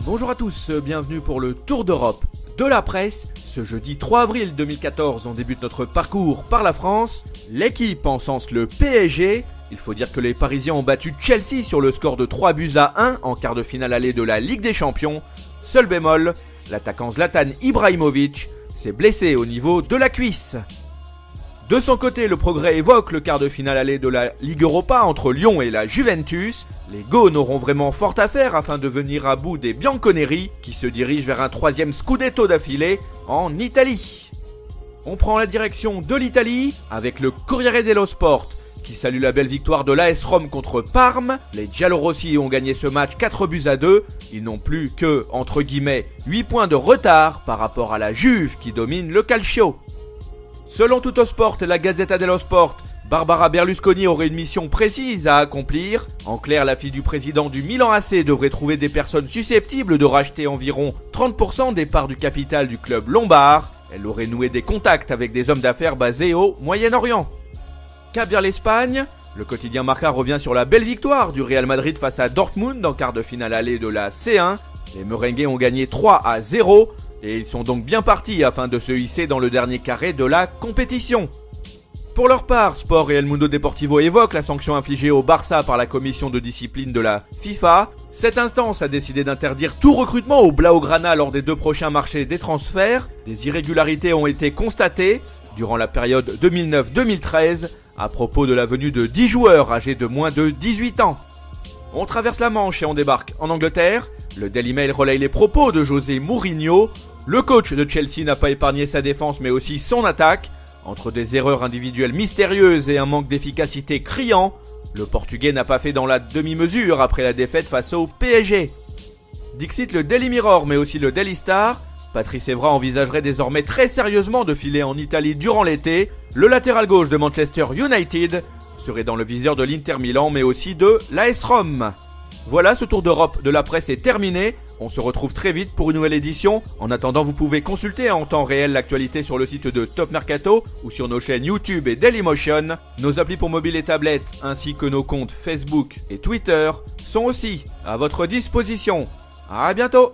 Bonjour à tous, bienvenue pour le Tour d'Europe de la presse. Ce jeudi 3 avril 2014, on débute notre parcours par la France. L'équipe encense le PSG. Il faut dire que les Parisiens ont battu Chelsea sur le score de 3-1 en quart de finale allée de la Ligue des Champions. Seul bémol, l'attaquant Zlatan Ibrahimovic s'est blessé au niveau de la cuisse. De son côté, le Progrès évoque le quart de finale aller de la Ligue Europa entre Lyon et la Juventus. Les Gaunes auront vraiment fort à faire afin de venir à bout des Bianconeri qui se dirigent vers un troisième scudetto d'affilée en Italie. On prend la direction de l'Italie avec le Corriere dello Sport qui salue la belle victoire de l'AS Rome contre Parme. Les Giallorossi ont gagné ce match 4-2. Ils n'ont plus que, entre guillemets, 8 points de retard par rapport à la Juve qui domine le calcio. Selon Tuttosport et la Gazzetta dello Sport, Barbara Berlusconi aurait une mission précise à accomplir. En clair, la fille du président du Milan AC devrait trouver des personnes susceptibles de racheter environ 30% des parts du capital du club lombard. Elle aurait noué des contacts avec des hommes d'affaires basés au Moyen-Orient. Qu'à bien l'Espagne, le quotidien Marca revient sur la belle victoire du Real Madrid face à Dortmund en quart de finale allée de la C1. Les Merengues ont gagné 3-0 et ils sont donc bien partis afin de se hisser dans le dernier carré de la compétition. Pour leur part, Sport et El Mundo Deportivo évoquent la sanction infligée au Barça par la commission de discipline de la FIFA. Cette instance a décidé d'interdire tout recrutement au Blaugrana lors des 2 prochains marchés des transferts. Des irrégularités ont été constatées durant la période 2009-2013 à propos de la venue de 10 joueurs âgés de moins de 18 ans. On traverse la Manche et on débarque en Angleterre. Le Daily Mail relaye les propos de José Mourinho. Le coach de Chelsea n'a pas épargné sa défense mais aussi son attaque. Entre des erreurs individuelles mystérieuses et un manque d'efficacité criant, le Portugais n'a pas fait dans la demi-mesure après la défaite face au PSG. Dixit le Daily Mirror mais aussi le Daily Star. Patrice Evra envisagerait désormais très sérieusement de filer en Italie durant l'été. Le latéral gauche de Manchester United serait dans le viseur de l'Inter Milan mais aussi de l'AS Rome. Voilà, ce tour d'Europe de la presse est terminé. On se retrouve très vite pour une nouvelle édition. En attendant, vous pouvez consulter en temps réel l'actualité sur le site de Top Mercato ou sur nos chaînes YouTube et Dailymotion. Nos applis pour mobile et tablette ainsi que nos comptes Facebook et Twitter sont aussi à votre disposition. À bientôt.